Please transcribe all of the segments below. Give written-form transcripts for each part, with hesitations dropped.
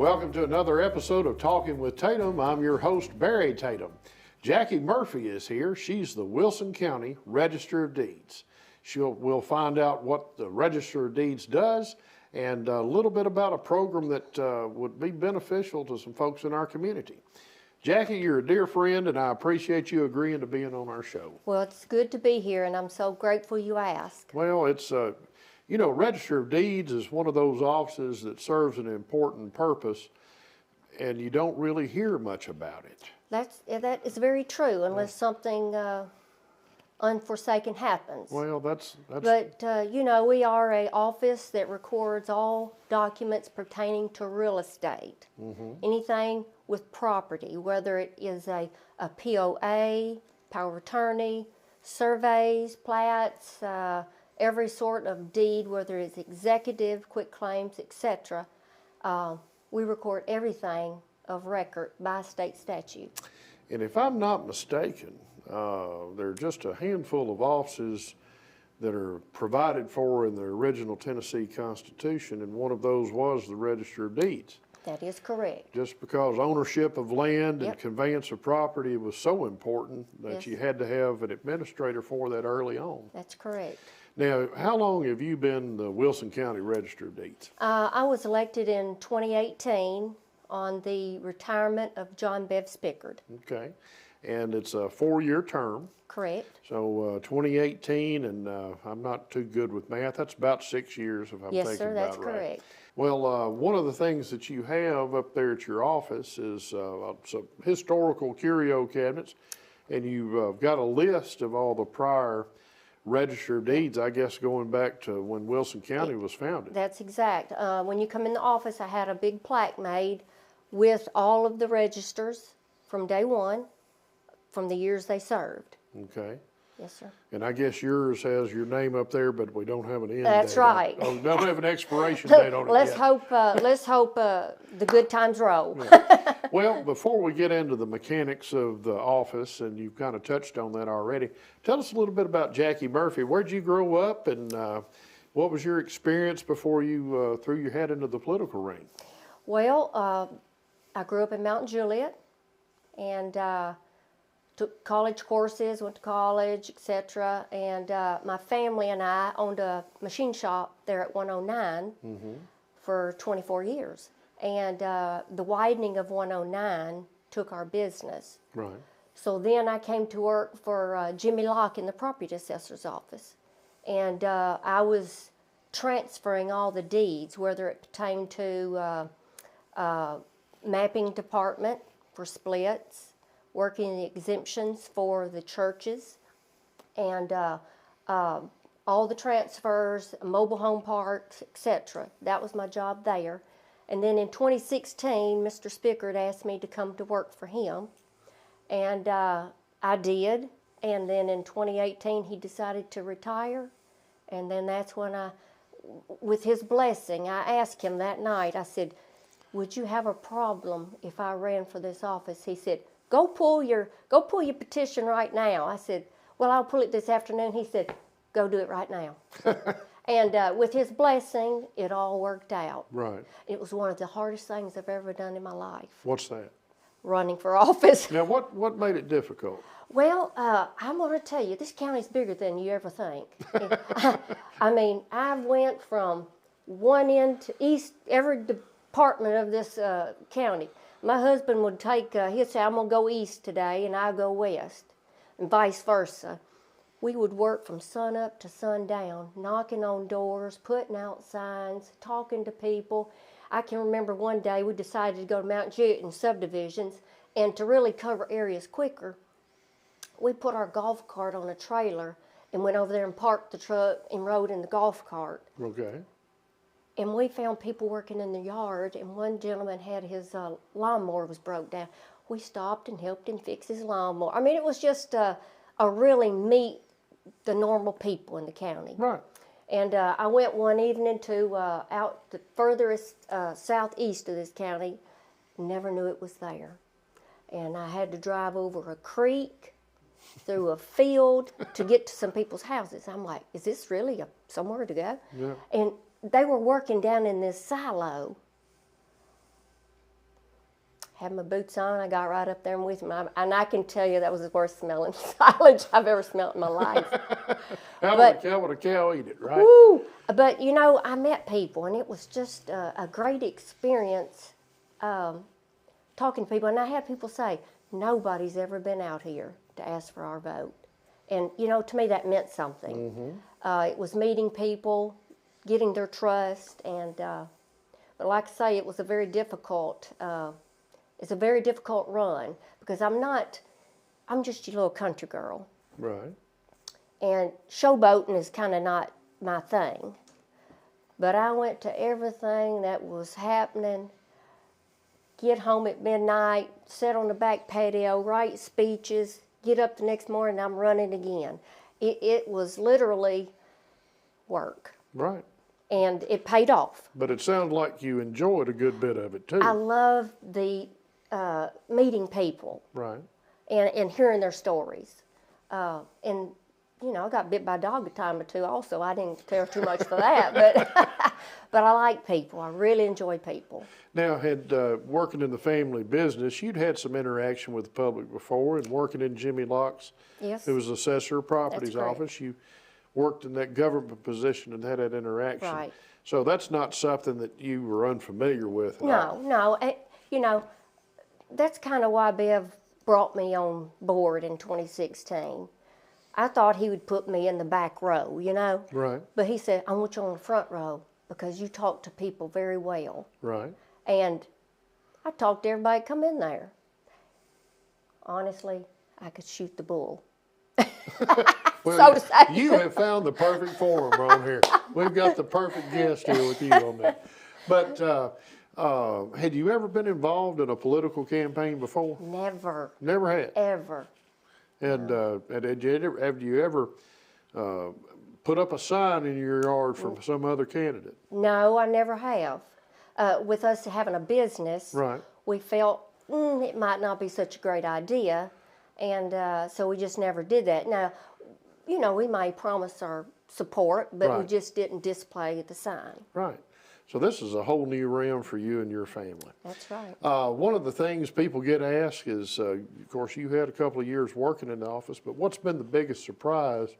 Welcome to another episode of Talking with Tatum. I'm your host, Barry Tatum. Jackie Murphy is here. She's the Wilson County Register of Deeds. We'll find out what the Register of Deeds does and a little bit about a program that would be beneficial to some folks in our community. Jackie, you're a dear friend, and I appreciate you agreeing to being on our show. Well, it's good to be here, and I'm so grateful you asked. Well, it's Register of Deeds is one of those offices that serves an important purpose, and you don't really hear much about it. That is very true, unless something unforsaken happens. Well, that's. But we are an office that records all documents pertaining to real estate. Mm-hmm. Anything with property, whether it is a POA, power of attorney, surveys, plats, every sort of deed, whether it's executive, quitclaims, etc. We record everything of record by state statute. And if I'm not mistaken, there are just a handful of offices that are provided for in the original Tennessee Constitution, and one of those was the Register of Deeds. That is correct. Just because ownership of land and conveyance of property was so important that you had to have an administrator for that early on. That's correct. Now, how long have you been the Wilson County Register of Deeds? I was elected in 2018 on the retirement of John Bev Spickard. Okay. And it's a 4-year term. Correct. So 2018, and I'm not too good with math. That's about 6 years, if I'm thinking about right. Yes, sir, that's correct. Well, one of the things that you have up there at your office is some historical curio cabinets, and you've got a list of all the prior Register of Deeds, I guess, going back to when Wilson County was founded. That's exact. When you come in the office, I had a big plaque made with all of the registers from day one, from the years they served. Okay. Yes, sir. And I guess yours has your name up there, but we don't have an end That's date. right. Oh, don't have an expiration date on it Let's yet. hope the good times roll. Yeah. Well, before we get into the mechanics of the office, and you've kind of touched on that already, tell us a little bit about Jackie Murphy. Where'd you grow up, and what was your experience before you threw your head into the political ring? Well, I grew up in Mount Juliet, and took college courses, went to college, etc. And my family and I owned a machine shop there at 109 for 24 years. And the widening of 109 took our business. Right. So then I came to work for Jimmy Locke in the property assessor's office. And I was transferring all the deeds, whether it pertained to mapping department for splits, working the exemptions for the churches, and all the transfers, mobile home parks, etc. That was my job there. And then in 2016, Mr. Spickard asked me to come to work for him, and I did. And then in 2018, he decided to retire, and then that's when with his blessing, I asked him that night, I said, "Would you have a problem if I ran for this office?" He said, Go pull your petition right now. I said, "Well, I'll pull it this afternoon." He said, "Go do it right now." And with his blessing, it all worked out. Right. It was one of the hardest things I've ever done in my life. What's that? Running for office. Now, what made it difficult? Well, I'm going to tell you, this county's bigger than you ever think. I mean, I went from one end to east, every department of this county. My husband would he'd say, "I'm going to go east today," and I'd go west, and vice versa. We would work from sun up to sundown, knocking on doors, putting out signs, talking to people. I can remember one day we decided to go to Mount Juliet in subdivisions, and to really cover areas quicker, we put our golf cart on a trailer and went over there and parked the truck and rode in the golf cart. Okay. And we found people working in the yard, and one gentleman had his lawnmower was broke down. We stopped and helped him fix his lawnmower. I mean, it was just a really meet the normal people in the county. Right. And I went one evening to out the furthest southeast of this county, never knew it was there. And I had to drive over a creek, through a field to get to some people's houses. I'm like, is this really somewhere to go? Yeah. And they were working down in this silo. had my boots on. I got right up there and with him. And I can tell you that was the worst smelling silage I've ever smelled in my life. How would a cow eat it, right? Woo! But, you know, I met people, and it was just a great experience talking to people. And I had people say, nobody's ever been out here to ask for our vote. And, you know, to me that meant something. It was meeting people, getting their trust, and but like I say, it was a very difficult it's a very difficult run, because I'm just your little country girl. Right. And showboating is kind of not my thing. But I went to everything that was happening, get home at midnight, sit on the back patio, write speeches, get up the next morning, I'm running again. It was literally work. Right. And it paid off. But it sounds like you enjoyed a good bit of it, too. I love the meeting people. Right. And hearing their stories. And, you know, I got bit by a dog a time or two also. I didn't care too much for that. But I like people. I really enjoy people. Now, working in the family business, you'd had some interaction with the public before, and working in Jimmy Locke's, Yes. who was assessor of properties That's correct. office, you worked in that government position and had that interaction. Right. So that's not something that you were unfamiliar with at all. No. You know, that's kind of why Bev brought me on board in 2016. I thought he would put me in the back row, you know. Right. But he said, I want you on the front row because you talk to people very well. Right. And I talked to everybody come in there. Honestly, I could shoot the bull. Well, So to say. you have found the perfect forum on here. We've got the perfect guest here with you on that. But had you ever been involved in a political campaign before? Never. Never had. Ever. And have you ever put up a sign in your yard for some other candidate? No, I never have. With us having a business, Right. we felt it might not be such a great idea, and so we just never did that. Now, you know, we may promise our support, but we Right. just didn't display the sign. Right. So this is a whole new realm for you and your family. That's right. One of the things people get asked is, of course, you had a couple of years working in the office, but what's been the biggest surprise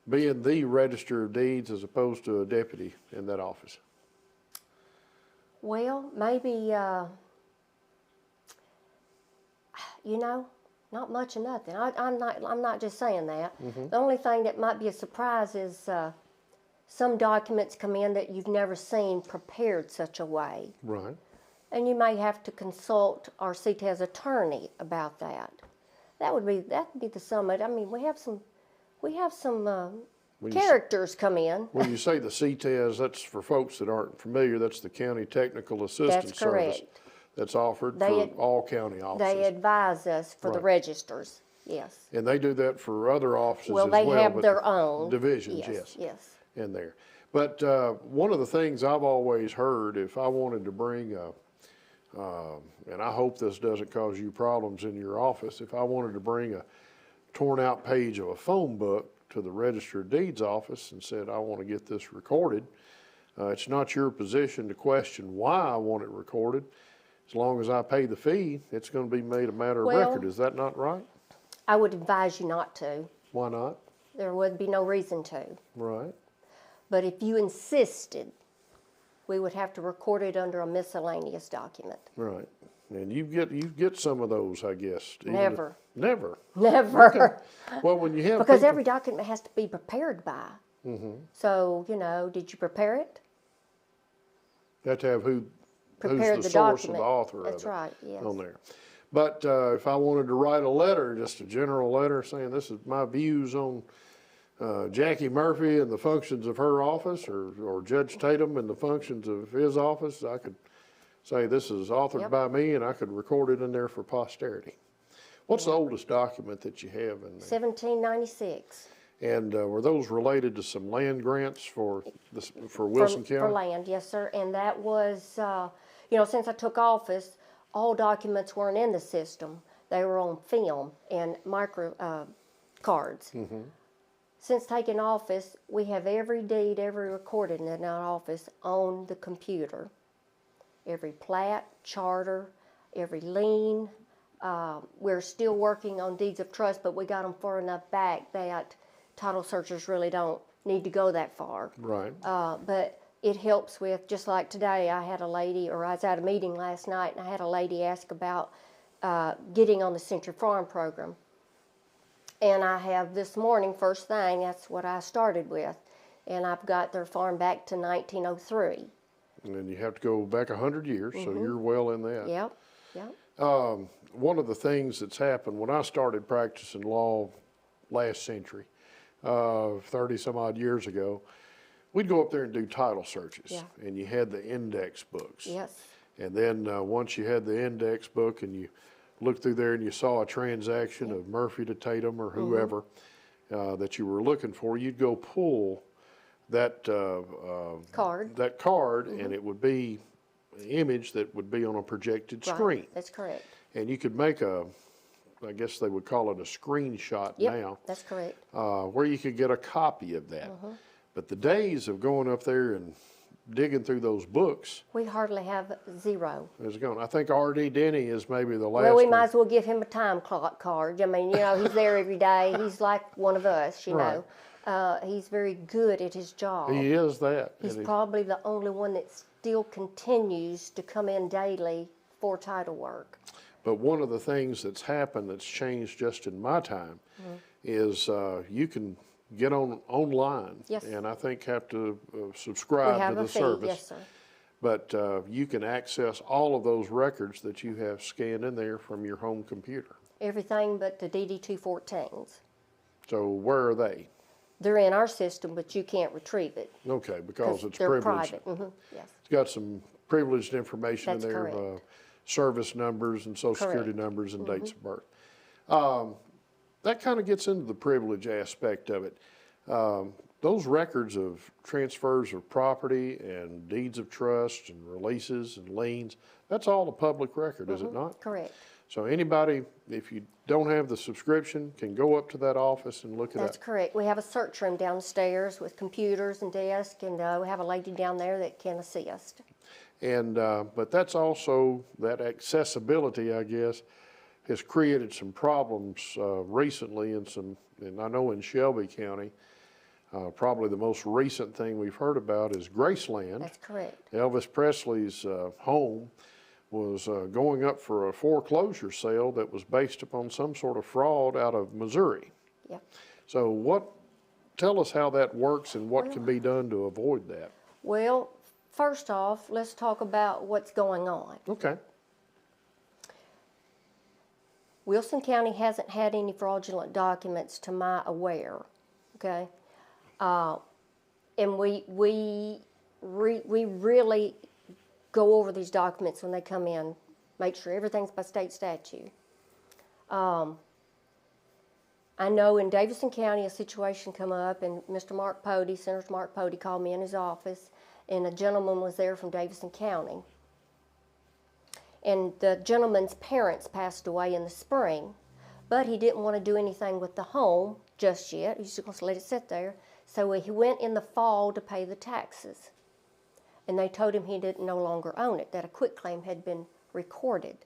being the Register of Deeds as opposed to a deputy in that office? Well, maybe, you know, not much of nothing. I'm not just saying that. The only thing that might be a surprise is some documents come in that you've never seen prepared such a way. Right. And you may have to consult our CTAS attorney about that. That would be the summit. I mean, we have some characters come in. When you say the CTAS, that's for folks that aren't familiar, that's the County Technical Assistance That's Service. correct. That's offered for all county offices. They advise us for the Right. registers. Yes. And they do that for other offices Well, as they well. have but their own divisions, yes. Yes. In there. But one of the things I've always heard, if I wanted to bring and I hope this doesn't cause you problems in your office, if I wanted to bring a torn out page of a phone book to the Register of Deeds office and said, I want to get this recorded, it's not your position to question why I want it recorded. As long as I pay the fee, it's going to be made a matter of Well, record. Is that not right? I would advise you not to. Why not? There would be no reason to. Right. But if you insisted, we would have to record it under a miscellaneous document. Right. And you get some of those, I guess. Never. Never. Never. Well, when you have Because people, every document has to be prepared by. So, you know, did you prepare it? you have to have who's Prepared the the source document. of the author That's of it right, yes. on there. But if I wanted to write a letter, just a general letter saying this is my views on Jackie Murphy and the functions of her office, or Judge Tatum and the functions of his office, I could say this is authored by me, and I could record it in there for posterity. What's the oldest document that you have in there? 1796. And were those related to some land grants for Wilson County? For land, yes, sir. And that was, you know, since I took office, all documents weren't in the system. They were on film and micro cards. Since taking office, we have every deed, every recording in our office on the computer. Every plat, charter, every lien. We're still working on deeds of trust, but we got them far enough back that title searchers really don't need to go that far. Right. But it helps with, just like today, I had a lady, or I was at a meeting last night, and I had a lady ask about getting on the Century Farm program. And I have this morning, first thing, that's what I started with. And I've got their farm back to 1903. And then you have to go back 100 years, so you're well in that. Yep, yep. One of the things that's happened when I started practicing law last century, 30 some odd years ago, we'd go up there and do title searches. Yeah. And you had the index books. Yes. And then once you had the index book and you looked through there and you saw a transaction of Murphy to Tatum or whoever that you were looking for, you'd go pull that card, and it would be an image that would be on a projected screen. Right. That's correct. And you could make I guess they would call it a screenshot now. That's correct. Where you could get a copy of that. But the days of going up there and digging through those books We hardly have zero. is gone. I think R.D. Denny is maybe the last Well, we one. might as well give him a time clock card. I mean, he's there every day. He's like one of us, Right. He's very good at his job. He is that. He's and probably the only one that still continues to come in daily for title work. But one of the things that's happened that's changed just in my time is you can get online, Yes. and I think have to We subscribe have to a the fee, service. yes, sir. But you can access all of those records that you have scanned in there from your home computer. Everything but the DD-214s. So where are they? They're in our system, but you can't retrieve it. Okay, because it's they're privileged. private. Yes. It's got some privileged information That's in there, correct. service numbers and social security Correct. numbers and dates of birth. That kind of gets into the privilege aspect of it. Those records of transfers of property and deeds of trust and releases and liens, that's all a public record, is it not? Correct. So anybody, if you don't have the subscription, can go up to that office and look it That's up. correct. We have a search room downstairs with computers and desk, and we have a lady down there that can assist. And but that's also, that accessibility, I guess, has created some problems recently and I know in Shelby County, probably the most recent thing we've heard about is Graceland. That's correct. Elvis Presley's home was going up for a foreclosure sale that was based upon some sort of fraud out of Missouri. Yep. So tell us how that works and what can be done to avoid that. Well, first off, let's talk about what's going on. Okay. Wilson County hasn't had any fraudulent documents to my aware, okay? And we really go over these documents when they come in, make sure everything's by state statute. I know in Davidson County a situation come up, and Senator Mark Pody called me in his office, and a gentleman was there from Davidson County. And the gentleman's parents passed away in the spring, but he didn't want to do anything with the home just yet. He's just going to let it sit there. So he went in the fall to pay the taxes. And they told him he didn't no longer own it, that a quitclaim had been recorded.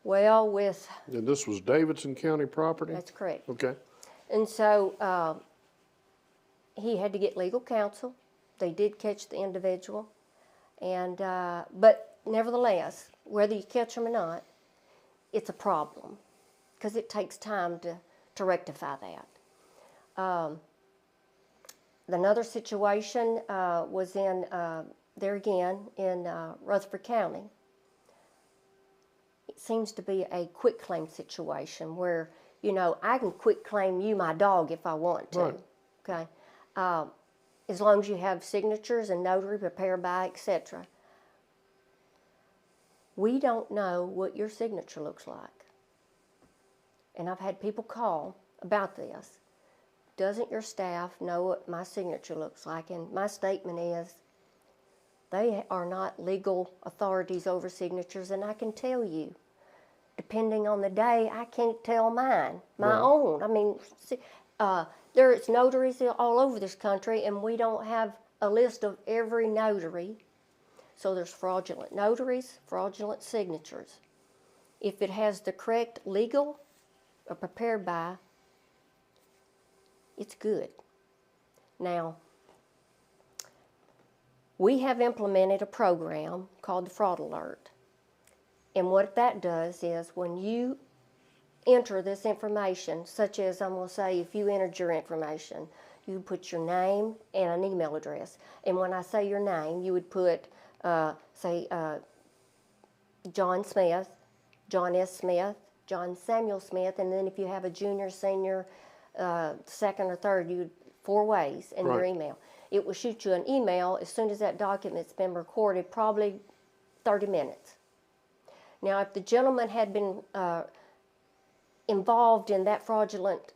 Well, And this was Davidson County property? that's correct. Okay. And so he had to get legal counsel. They did catch the individual. And but nevertheless, whether you catch them or not, it's a problem because it takes time to rectify that. Another situation was in, there again, in Rutherford County. It seems to be a quitclaim situation where, I can quitclaim you my dog if I want to. Right. Okay? As long as you have signatures and notary prepared by, etc. We don't know what your signature looks like. And I've had people call about this. Doesn't your staff know what my signature looks like? And my statement is, they are not legal authorities over signatures, and I can tell you, depending on the day, I can't tell my Right. own. I mean, there's notaries all over this country, and we don't have a list of every notary. So there's fraudulent notaries, fraudulent signatures. if it has the correct legal or prepared by, it's good. Now, we have implemented a program called the Fraud Alert. And what that does is when you enter this information, such as I'm going to say if you entered your information, you would put your name and an email address. And when I say your name, you would put, say, John Smith, John S. Smith, John Samuel Smith, and then if you have a junior, senior, second or third, you 4 ways in your email. It will shoot you an email as soon as that document's been recorded, probably 30 minutes. Now, if the gentleman had been involved in that fraudulent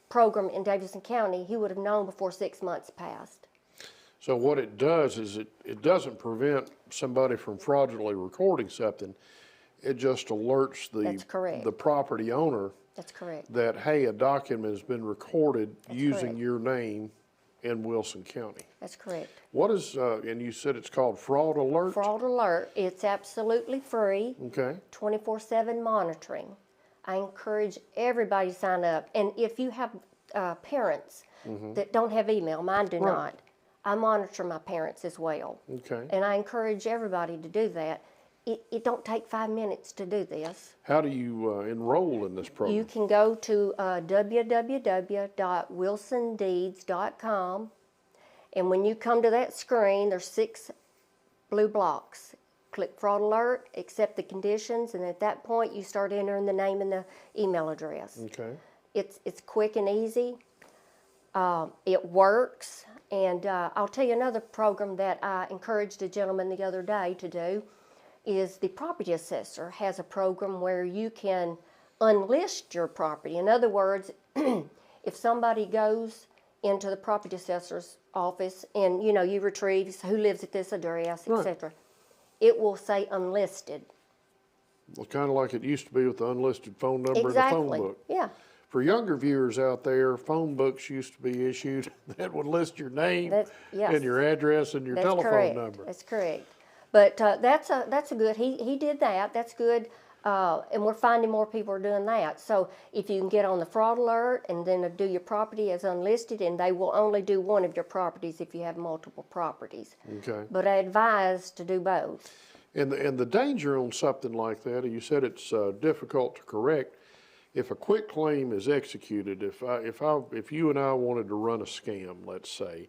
program in Davidson County, he would have known before 6 months passed. So what it does is it doesn't prevent somebody from fraudulently recording something. It just alerts the property owner. That's correct. That, hey, a document has been recorded using your name in Wilson County. That's correct. What is, and you said it's called Fraud Alert? Fraud Alert. It's absolutely free. Okay. 24/7 monitoring. I encourage everybody to sign up. And if you have parents that don't have email, mine do not, I monitor my parents as well. Okay. And I encourage everybody to do that. It don't take 5 minutes to do this. How do you enroll in this program? You can go to www.wilsondeeds.com, and when you come to that screen, there's 6 blue blocks. Click Fraud Alert, accept the conditions, and at that point, you start entering the name and the email address. Okay. It's quick and easy. It works, and I'll tell you another program that I encouraged a gentleman the other day to do. Is the property assessor has a program where you can unlist your property. In other words, if somebody goes into the property assessor's office and you retrieve who lives at this address, etc., it will say unlisted. Well, kind of like it used to be with the unlisted phone number in the phone book. Yeah. For younger viewers out there, phone books used to be issued that would list your name and your address and your telephone number. That's correct. But that's a good, he did that, that's good, and we're finding more people are doing that. So if you can get on the Fraud Alert and then do your property as unlisted, and they will only do one of your properties if you have multiple properties. Okay. But I advise to do both. And the danger on something like that, you said it's difficult to correct. If a quit claim is executed, if you and I wanted to run a scam, let's say,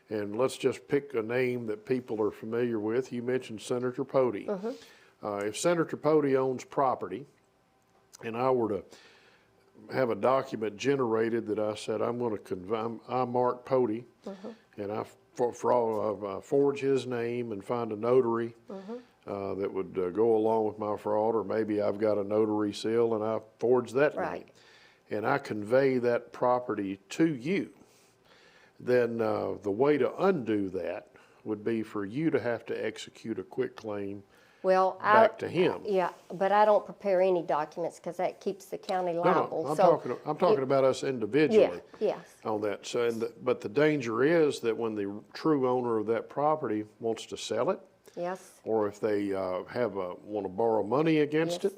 and let's just pick a name that people are familiar with. You mentioned Senator Pody. If Senator Pody owns property, and I were to have a document generated that I said I'm going to I Mark Pody, and I forge his name and find a notary that would go along with my fraud, or maybe I've got a notary seal and I forge that name, and I convey that property to you. Then the way to undo that would be for you to have to execute a quitclaim back to him. Yeah, but I don't prepare any documents because that keeps the county liable. No, I'm talking about us individually. Yes. On that. So, but the danger is that when the true owner of that property wants to sell it, or if they want to borrow money against it,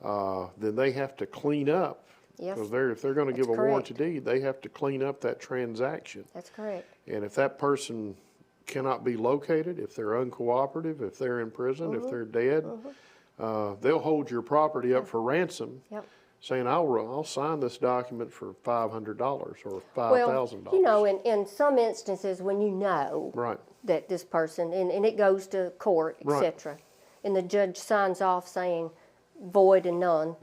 then they have to clean up. Because if they're going to give a warranty deed, they have to clean up that transaction. That's correct. And if that person cannot be located, if they're uncooperative, if they're in prison, if they're dead, they'll hold your property up for ransom, saying, I'll sign this document for $500 or $5,000. Well, in some instances when you know that this person, and it goes to court, etc., and the judge signs off saying void and none.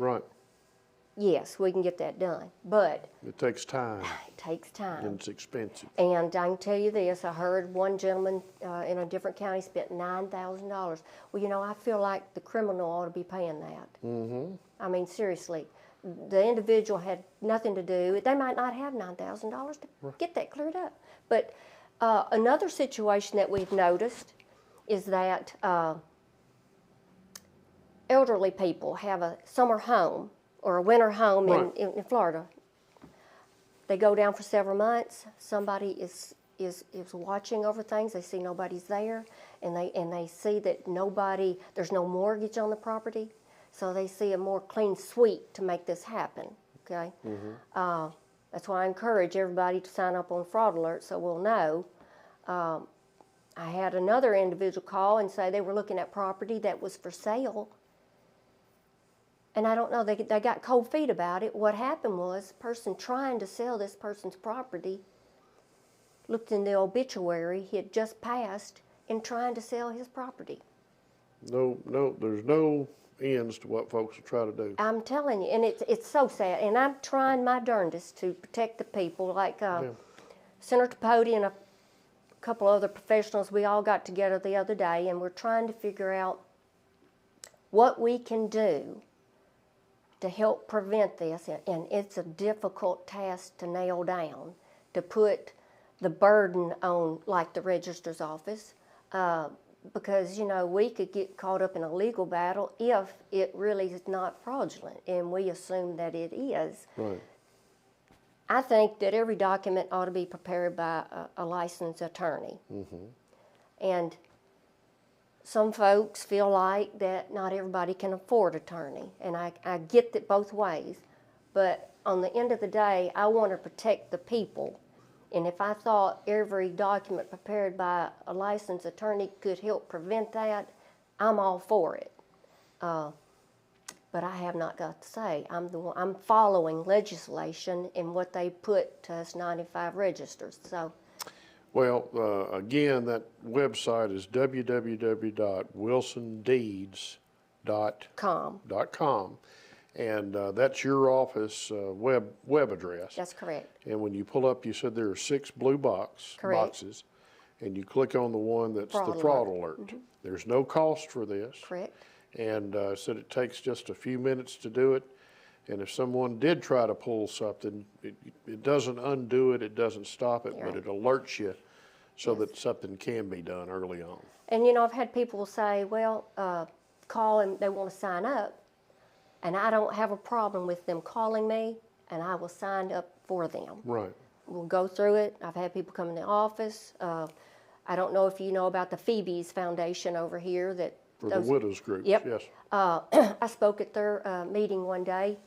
Yes, we can get that done, but it takes time. It takes time. And it's expensive. And I can tell you this, I heard one gentleman in a different county spent $9,000. Well, I feel like the criminal ought to be paying that. I mean, seriously, the individual had nothing to do. They might not have $9,000 to get that cleared up. But another situation that we've noticed is that elderly people have a summer home or a winter home in Florida. They go down for several months. Somebody is is watching over things. They see nobody's there, and they see that there's no mortgage on the property, so they see a more clean sweep to make this happen. Okay, that's why I encourage everybody to sign up on Fraud Alert so we'll know. I had another individual call and say they were looking at property that was for sale. And I don't know, they got cold feet about it. What happened was, the person trying to sell this person's property looked in the obituary, he had just passed, and trying to sell his property. No, there's no ends to what folks will try to do. I'm telling you, and it's so sad. And I'm trying my darndest to protect the people. Like Senator Pody and a couple other professionals, we all got together the other day, and we're trying to figure out what we can do to help prevent this. And it's a difficult task to nail down, to put the burden on, like the registrar's office, because, you know, we could get caught up in a legal battle if it really is not fraudulent, and we assume that it is. Right. I think that every document ought to be prepared by a licensed attorney. And some folks feel like that not everybody can afford attorney, and I get that both ways. But on the end of the day, I want to protect the people. And if I thought every document prepared by a licensed attorney could help prevent that, I'm all for it. But I have not got to say. I'm following legislation and what they put to us 95 registers. So. Well, again, that website is www.wilsondeeds.com. And that's your office web address. That's correct. And when you pull up, you said there are 6 blue boxes, and you click on the one that's the fraud alert. There's no cost for this. Correct. And said it takes just a few minutes to do it. And if someone did try to pull something, it doesn't undo it, it doesn't stop it, but it alerts you so that something can be done early on. And, you know, I've had people say, well, call and they want to sign up. And I don't have a problem with them calling me, and I will sign up for them. Right. We'll go through it. I've had people come in the office. I don't know if you know about the Phoebe's Foundation over here. For the widows group, yep. Yes. I spoke at their meeting one day.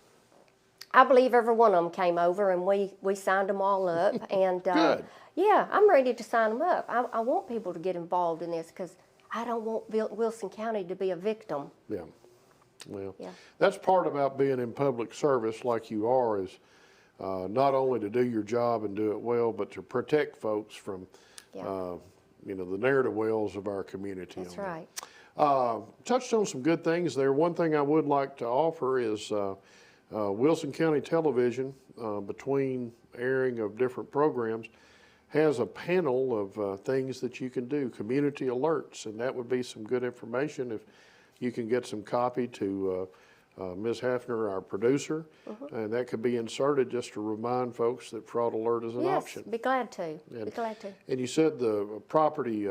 I believe every one of them came over, and we signed them all up. And Good. Yeah, I'm ready to sign them up. I want people to get involved in this because I don't want Wilson County to be a victim. Yeah. Well, that's part about being in public service like you are, is not only to do your job and do it well, but to protect folks from, you know, the narrative wells of our community. That's right. Touched on some good things there. One thing I would like to offer is Wilson County Television, between airing of different programs, has a panel of things that you can do, community alerts, and that would be some good information if you can get some copy to Ms. Hafner, our producer, and that could be inserted just to remind folks that fraud alert is an option. Yes, be glad to. Be glad to. And you said the property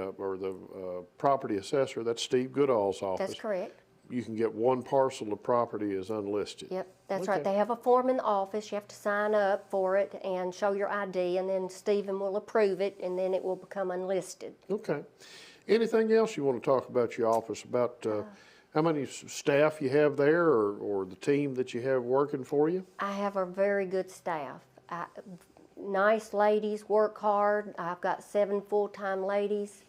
property assessor, that's Steve Goodall's office. That's correct. You can get one parcel of property as unlisted. Yep, that's right. They have a form in the office. You have to sign up for it and show your ID, and then Stephen will approve it, and then it will become unlisted. Okay. Anything else you want to talk about your office, about how many staff you have there, or the team that you have working for you? I have a very good staff. Nice ladies, work hard. I've got 7 full-time ladies,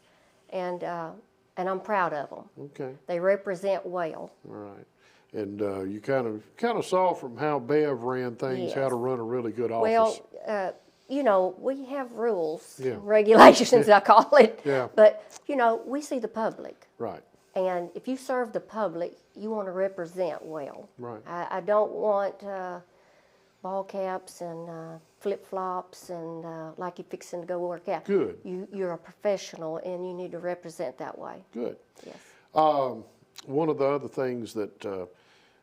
and I'm proud of them. Okay. They represent well. All right. And you kind of saw from how Bev ran things how to run a really good office. Well, you know, we have rules, regulations, I call it. Yeah. But, you know, we see the public. Right. And if you serve the public, you want to represent well. Right. I don't want ball caps and flip-flops and like you're fixing to go work out. Good. You're a professional, and you need to represent that way. Good. Yes. One of the other things that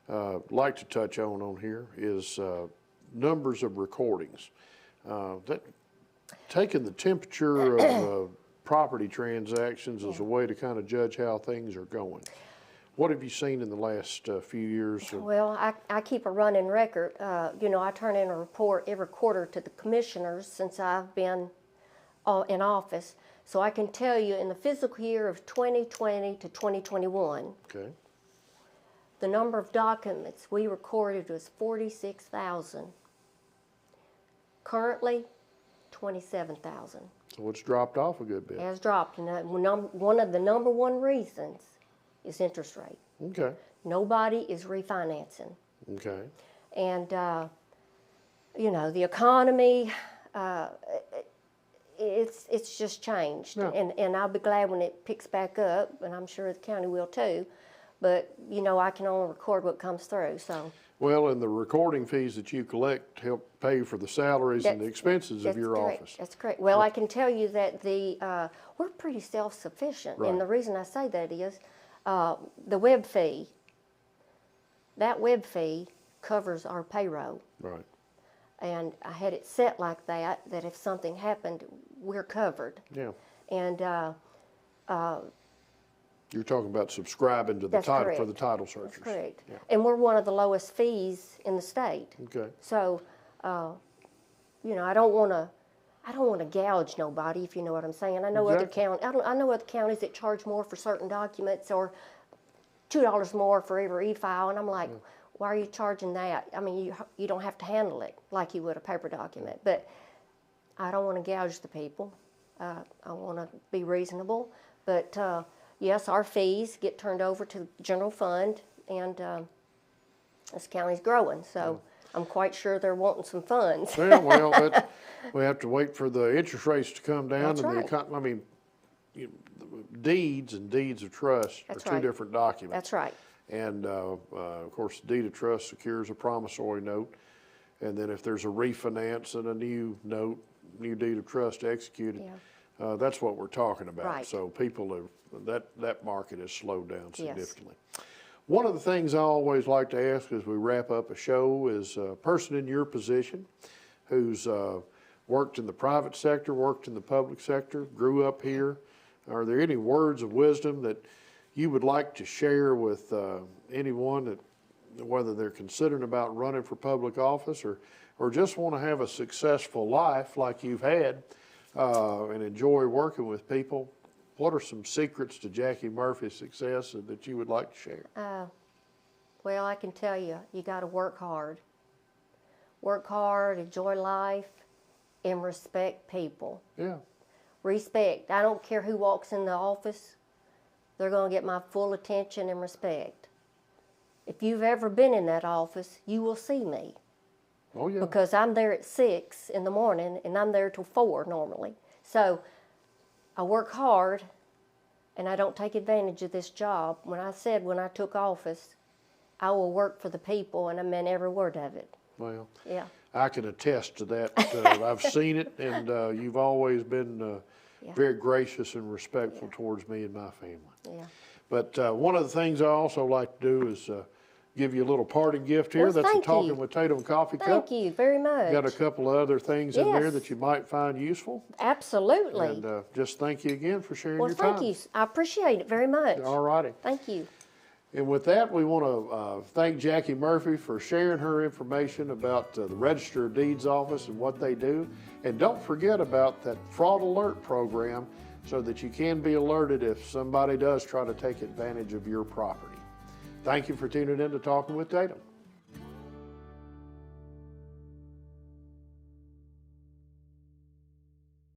I'd like to touch on here is numbers of recordings. Taking the temperature of property transactions as a way to kind of judge how things are going. What have you seen in the last few years? Well, I keep a running record. You know, I turn in a report every quarter to the commissioners since I've been in office. So I can tell you in the fiscal year of 2020 to 2021, Okay. the number of documents we recorded was 46,000. Currently, 27,000. So it's dropped off a good bit. It has dropped, and one of the number one reasons is interest rate. Okay. Nobody is refinancing. Okay. And, you know, the economy, it's just changed. Yeah. And I'll be glad when it picks back up, and I'm sure the county will too. But, you know, I can only record what comes through, so. Well, and the recording fees that you collect help pay for the salaries and the expenses of your correct. office. That's correct. Well, I can tell you that we're pretty self-sufficient. Right. And the reason I say that is the web fee, that web fee covers our payroll. Right. And I had it set like that if something happened, we're covered. Yeah. And You're talking about subscribing to the That's title correct. for the title searchers. that's correct. Yeah. And we're one of the lowest fees in the state. Okay. So, you know, I don't want to gouge nobody, if you know what I'm saying. I know Exactly. I know other counties that charge more for certain documents, or $2 more for every e-file, and I'm like, why are you charging that? I mean, you don't have to handle it like you would a paper document. But I don't want to gouge the people. I want to be reasonable. But yes, our fees get turned over to the general fund, and this county's growing, so I'm quite sure they're wanting some funds. Yeah, well, we have to wait for the interest rates to come down. That's and right. I mean, deeds and deeds of trust That's are two right. different documents. That's right. And of course, the deed of trust secures a promissory note. And then if there's a refinance and a new note, new deed of trust executed, that's what we're talking about. Right. So people that market has slowed down Yes. significantly. One of the things I always like to ask as we wrap up a show is a person in your position who's worked in the private sector, worked in the public sector, grew up here. Are there any words of wisdom that you would like to share with anyone that, whether they're considering about running for public office or just want to have a successful life like you've had and enjoy working with people? What are some secrets to Jackie Murphy's success that you would like to share? Well, I can tell you, you got to work hard. Work hard, enjoy life, and respect people. Yeah. Respect. I don't care who walks in the office. They're going to get my full attention and respect. If you've ever been in that office, you will see me. Oh, yeah. Because I'm there at 6 in the morning, and I'm there till 4 normally. So I work hard, and I don't take advantage of this job. When I took office, I will work for the people, and I meant every word of it. Well, Yeah. I can attest to that. I've seen it, and you've always been very gracious and respectful towards me and my family. Yeah. But one of the things I also like to do is give you a little parting gift here. Well, That's a thank Talkin' you. with Tatum coffee cup. Thank you very much. Got a couple of other things in there Yes. that you might find useful. Absolutely. And just thank you again for sharing Well, your time. thank you. I appreciate it very much. All righty. Thank you. And with that, we want to thank Jackie Murphy for sharing her information about the Register of Deeds office and what they do. And don't forget about that fraud alert program so that you can be alerted if somebody does try to take advantage of your property. Thank you for tuning in to Talkin' with Tatum.